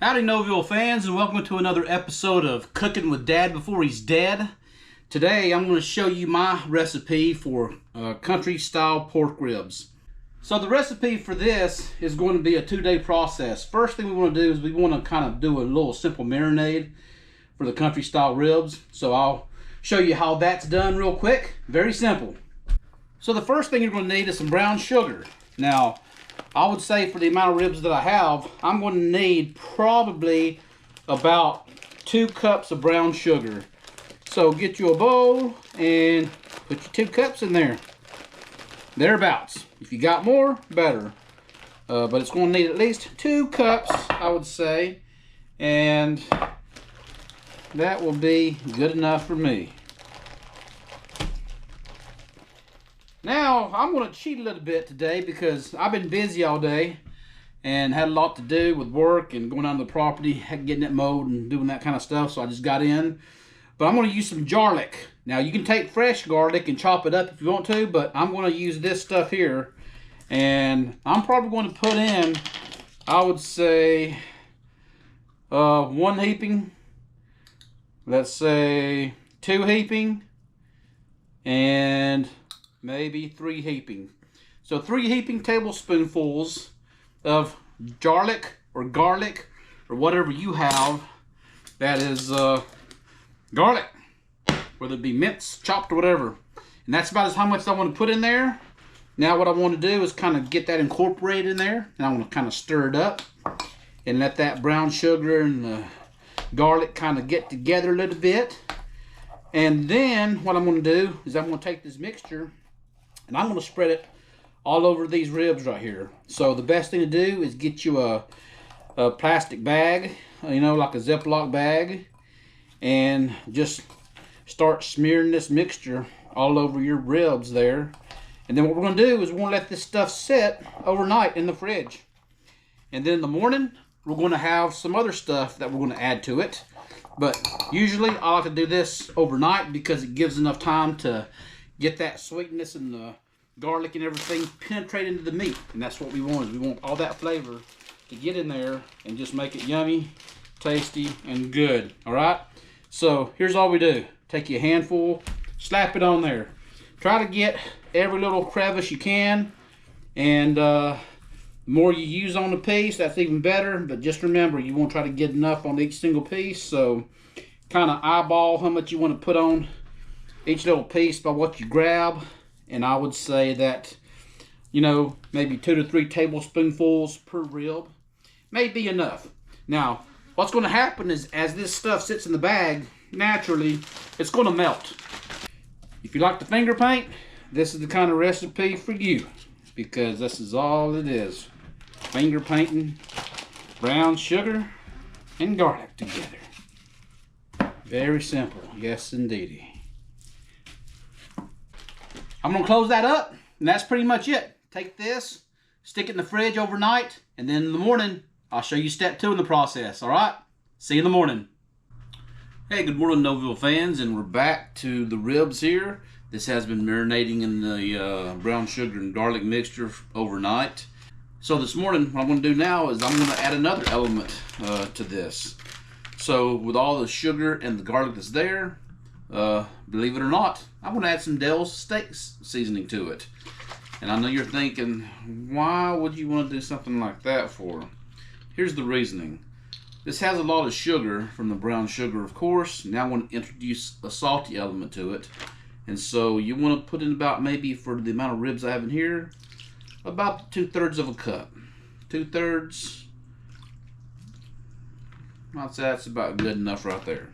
Howdy Noville fans, and welcome to another episode of Cooking with Dad Before He's Dead. Today I'm going to show you my recipe for country style pork ribs. So the recipe for this is going to be a 2-day process. First thing we want to do is we want to kind of do a little simple marinade for the country style ribs. So I'll show you how that's done real quick. Very simple. So the first thing you're going to need is some brown sugar. Now I would say for the amount of ribs that I have, I'm going to need probably about 2 cups of brown sugar. So get you a bowl and put your 2 cups in there. Thereabouts. If you got more, better. But it's going to need at least 2 cups, I would say. And that will be good enough for me. Now, I'm going to cheat a little bit today because I've been busy all day and had a lot to do with work and going on the property, getting it mowed and doing that kind of stuff, so I just got in. But I'm going to use some garlic. Now, you can take fresh garlic and chop it up if you want to, but I'm going to use this stuff here. And I'm probably going to put in, I would say, 1 heaping, let's say 2 heaping, and maybe 3 heaping. So 3 heaping tablespoonfuls of garlic or whatever you have that is garlic, whether it be minced, chopped, or whatever. And that's about how much I want to put in there. Now what I want to do is kind of get that incorporated in there, and I want to kind of stir it up and let that brown sugar and the garlic kind of get together a little bit. And then what I'm going to do is I'm going to take this mixture and I'm going to spread it all over these ribs right here. So the best thing to do is get you a plastic bag, you know, like a Ziploc bag, and just start smearing this mixture all over your ribs there. And then what we're going to do is we're going to let this stuff sit overnight in the fridge. And then in the morning, we're going to have some other stuff that we're going to add to it. But usually I like to do this overnight because it gives enough time to get that sweetness and the garlic and everything penetrate into the meat. And that's what we want, is we want all that flavor to get in there and just make it yummy, tasty, and good. Alright? So here's all we do. Take your handful, slap it on there. Try to get every little crevice you can. And the more you use on the piece, that's even better. But just remember, you want to try to get enough on each single piece. So kind of eyeball how much you want to put on each little piece by what you grab. And I would say that, you know, maybe 2 to 3 tablespoonfuls per rib may be enough. Now, what's going to happen is as this stuff sits in the bag, naturally, it's going to melt. If you like to finger paint, this is the kind of recipe for you, because this is all it is. Finger painting brown sugar and garlic together. Very simple, yes indeedy. I'm going to close that up, and that's pretty much it. Take this, stick it in the fridge overnight, and then in the morning, I'll show you step 2 in the process, alright? See you in the morning. Hey, good morning Noville fans, and we're back to the ribs here. This has been marinating in the brown sugar and garlic mixture overnight. So this morning, what I'm going to do now is I'm going to add another element to this. So with all the sugar and the garlic that's there, believe it or not, I'm going to add some Dell's steak seasoning to it. And I know you're thinking, why would you want to do something like that for? Here's the reasoning. This has a lot of sugar from the brown sugar, of course. Now I want to introduce a salty element to it. And so you want to put in about, maybe for the amount of ribs I have in here, about 2/3 of a cup. 2/3, I'd say that's about good enough right there.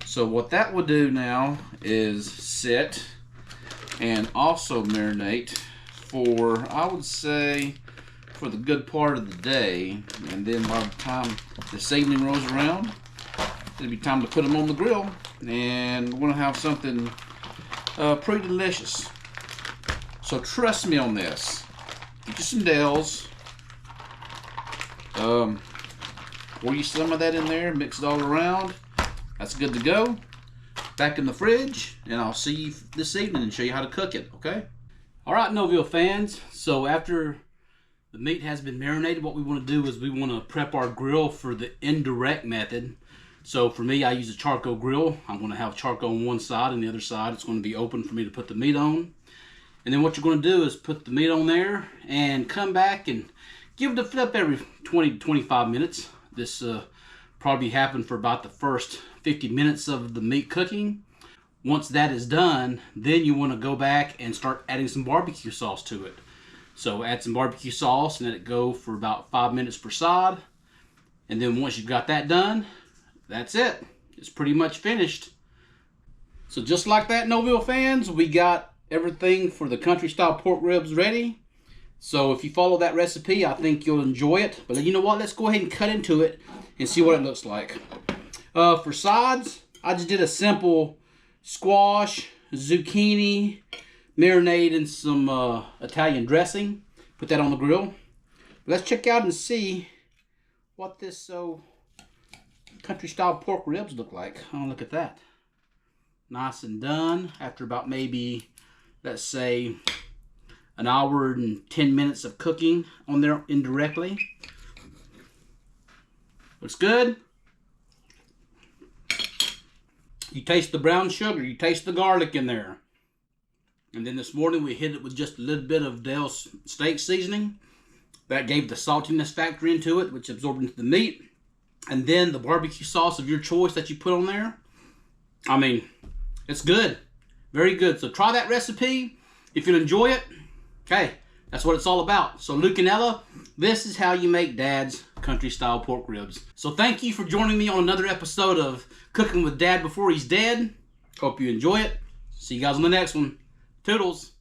So what that will do now is sit and also marinate for, I would say, for the good part of the day. And then by the time this evening rolls around, it'll be time to put them on the grill, and we're going to have something pretty delicious. So trust me on this. Get you some Dells. Pour you some of that in there, mix it all around. That's good to go. Back in the fridge, and I'll see you this evening and show you how to cook it, okay? Alright, Noville fans, so after The meat has been marinated. What we want to do is we want to prep our grill for the indirect method. So for me, I use a charcoal grill. I'm going to have charcoal on one side, and the other side it's going to be open for me to put the meat on. And then what you're going to do is put the meat on there and come back and give it a flip every 20 to 25 minutes. This probably happened for about the first 50 minutes of the meat cooking. Once that is done, then you want to go back and start adding some barbecue sauce to it. So add some barbecue sauce and let it go for about 5 minutes per side. And then once you've got that done, that's it. It's pretty much finished. So just like that, Noville fans, we got everything for the country style pork ribs ready. So if you follow that recipe, I think you'll enjoy it. But you know what? Let's go ahead and cut into it and see what it looks like. For sides, I just did a simple squash, zucchini, marinade, and some Italian dressing. Put that on the grill. Let's check out and see what this country style pork ribs look like. Oh, look at that. Nice and done after about maybe, let's say, an hour and 10 minutes of cooking on there indirectly. Looks good. You taste the brown sugar, you taste the garlic in there. And then this morning we hit it with just a little bit of Dale's steak seasoning. That gave the saltiness factor into it, which absorbed into the meat. And then the barbecue sauce of your choice that you put on there. I mean, it's good. Very good. So try that recipe. If you enjoy it, okay, that's what it's all about. So Luke and Ella, this is how you make Dad's country style pork ribs. So thank you for joining me on another episode of Cooking with Dad Before He's Dead. Hope you enjoy it. See you guys on the next one. Toodles.